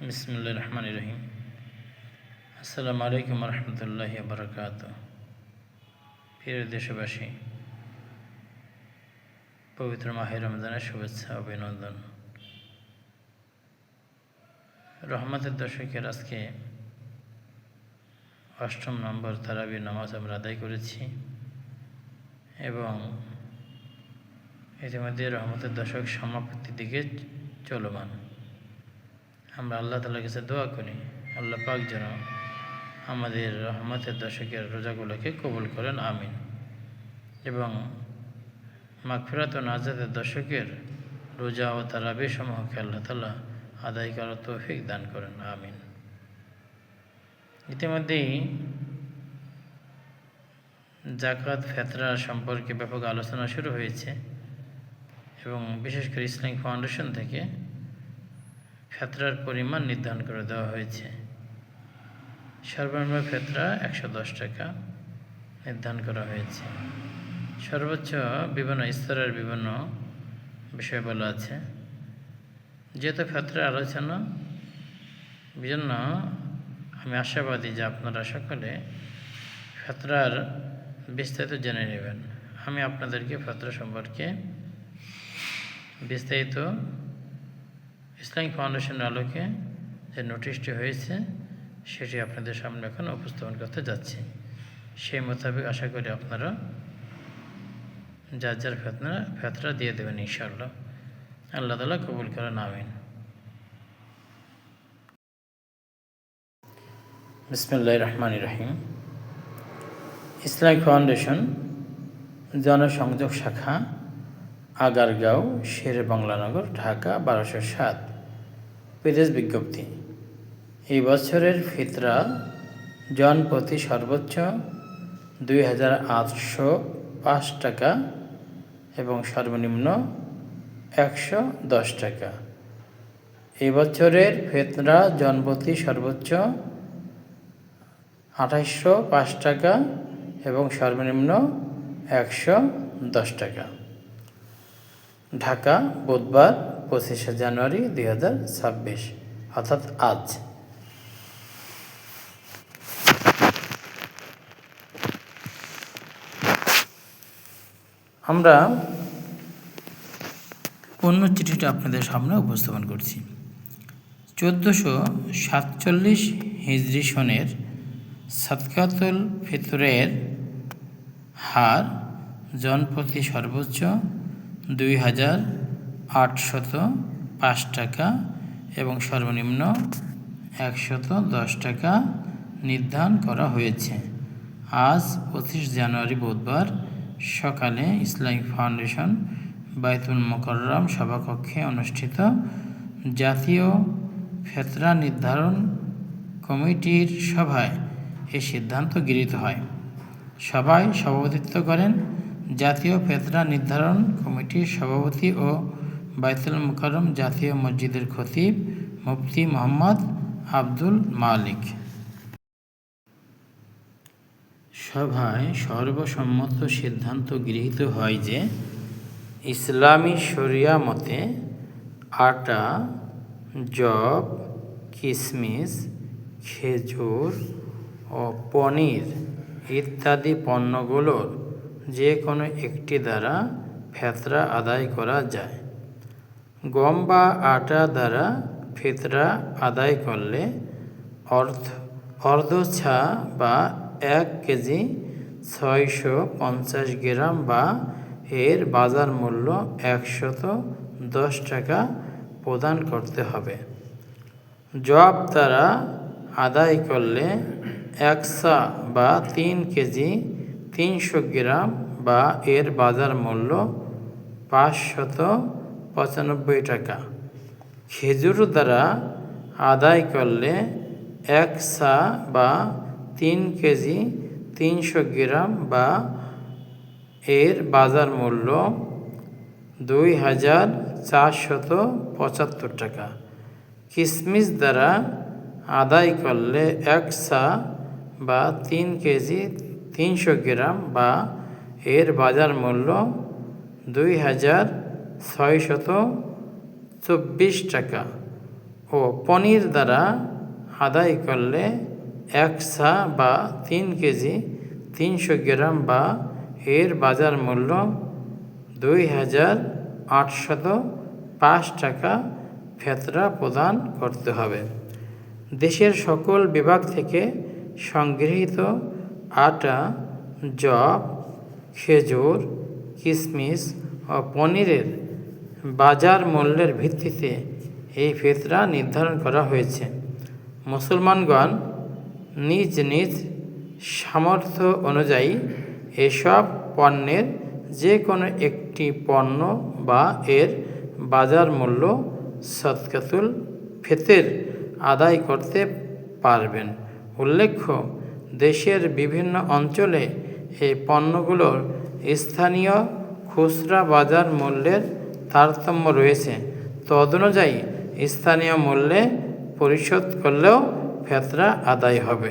বিসমিল্লাহির রহমানির রহিম। আসসালামু আলাইকুম রহমতুল্লাহি বারাকাতুহু। প্রিয় দেশবাসী, পবিত্র মাহে রমজানের শুভেচ্ছা অভিনন্দন। রহমতের দশকের আজকে ৮ম নম্বর তারাবির নামাজ আমরা আদায় করেছি এবং ইতিমধ্যে রহমতের দশক সমাপ্তির দিকে চলমান। আমরা আল্লাহ তাআলার কাছে দোয়া করি আল্লাহ পাক যেন আমাদের রহমতের দশকের রোজাগুলোকে কবুল করেন, আমিন। এবং মাগফিরাত ও নাজাতের দশকের রোজা ও তারাবি সমূহকে আল্লাহ তাআলা আদায় করার তৌফিক দান করেন, আমিন। ইতিমধ্যেই জাকাত ফেতরা সম্পর্কে ব্যাপক আলোচনা শুরু হয়েছে এবং বিশেষ করে ইসলামিক ফাউন্ডেশন থেকে ফেতরার পরিমাণ নির্ধারণ করে দেওয়া হয়েছে। সর্বনিম্ন ফেতরা ১১০ টাকা নির্ধারণ করা হয়েছে। সর্বোচ্চ বিভিন্ন স্তরের বিভিন্ন বিষয় বলা আছে। যেহেতু ফেতরার আলোচনা, বিভিন্ন আমি আশাবাদী যে আপনারা সকলে ফেতরার বিস্তারিত জেনে নেবেন। আমি আপনাদেরকে ফেতরা সম্পর্কে বিস্তারিত ইসলামিক ফাউন্ডেশনের আলোকে যে নোটিশটি হয়েছে সেটি আপনাদের সামনে এখন উপস্থাপন করতে যাচ্ছি। সেই মোতাবেক আশা করি আপনারা যার যার ফেতরা দিয়ে দেবেন ইনশাআল্লাহ। আল্লাহ তাআলা কবুল করেন, আমিন। বিসমিল্লাহির রহমানির রহিম। ইসলামিক ফাউন্ডেশন জনসংযোগ শাখা, আগারগাঁও, শের বাংলানগর, ঢাকা ১২০৭। প্রেস বিজ্ঞপ্তি: এই বছরের ফিতরা জনপ্রতি সর্বোচ্চ ২,৮০৫ টাকা এবং সর্বনিম্ন ১১০ টাকা। এই বছরের ফিতরা জনপ্রতি সর্বোচ্চ ২৮০৫ টাকা এবং সর্বনিম্ন ১১০ টাকা। ঢাকা, বুধবার ২৫শে জানুয়ারি ২০২৬, অর্থাৎ আজ। আমরা অন্য চিঠিটা আপনাদের সামনে উপস্থাপন করছি। ১৪৪৭ হিজরি সনের সাদকাতুল ফিতরের হার জনপ্রতি সর্বোচ্চ ২,৮০৫ টাকা এবং সর্বনিম্ন ১১০ টাকা নির্ধারণ করা হয়েছে। আজ ২৫ জানুয়ারি বুধবার সকালে ইসলামিক ফাউন্ডেশন বাইতুল মোকাররম সভাকক্ষে অনুষ্ঠিত জাতীয় ফেতরা নির্ধারণ কমিটির সভায় এ সিদ্ধান্ত গৃহীত হয়। সভায় সভাপতিত্ব করেন জাতীয় ফেতরা নির্ধারণ কমিটির সভাপতি ও বাইতুল মোকাররম জাতীয় মসজিদের খতিব মুফতি মোহাম্মদ আব্দুল মালিক। সভায় সর্বসম্মত সিদ্ধান্ত গৃহীত হয় যে ইসলামী শরিয়া মতে আটা, যব, কিশমিশ, খেজুর ও পনির ইত্যাদি পণ্যগুলোর যে কোনো একটি দ্বারা ফেতরা আদায় করা যায়। গম বা আটা দ্বারা ফিতরা আদায় করলে অর্ধছা বা ১ কেজি ৬৫০ গ্রাম বা এর বাজার মূল্য ১১০ টাকা প্রদান করতে হবে। যব দ্বারা আদায় করলে ১ সা বা ৩ কেজি ৩০০ গ্রাম বা এর বাজার মূল্য ৫৯৫ টাকা। খেজুর দ্বারা আদায় করলে ১ সা বা ৩ কেজি ৩০০ গ্রাম বা এর বাজার মূল্য ২,৪৭৫ টাকা। কিশমিশ দ্বারা আদায় করলে ১ সা বা ৩ কেজি ৩০০ গ্রাম বা এর বাজার মূল্য ২,৬২৪ টাকা। ও পনির দ্বারা আদায় করলে 1 সা বা 3 কেজি 300 গ্রাম বা এর বাজার মূল্য 2,805 টাকা ফেতরা প্রদান করতে হবে। দেশের সকল বিভাগ থেকে সংগৃহীত আটা, যব, খেজুর, কিশমিশ ও পনিরের বাজার মূল্যের ভিত্তিতে এই ফিতরা নির্ধারণ করা হয়েছে। মুসলমানগণ নিজ নিজ সামর্থ্য অনুযায়ী এসব পণ্যের যে কোনো একটি পণ্য বা এর বাজার মূল্য সদকাতুল ফিতর আদায় করতে পারবেন। উল্লেখ্য, দেশের বিভিন্ন অঞ্চলে এই পণ্যগুলোর স্থানীয় খুচরা বাজার মূল্যের তারতম্য রয়েছে। তদনুযায়ী স্থানীয় মূল্যে পরিশোধ করলেও ফিতরা আদায় হবে।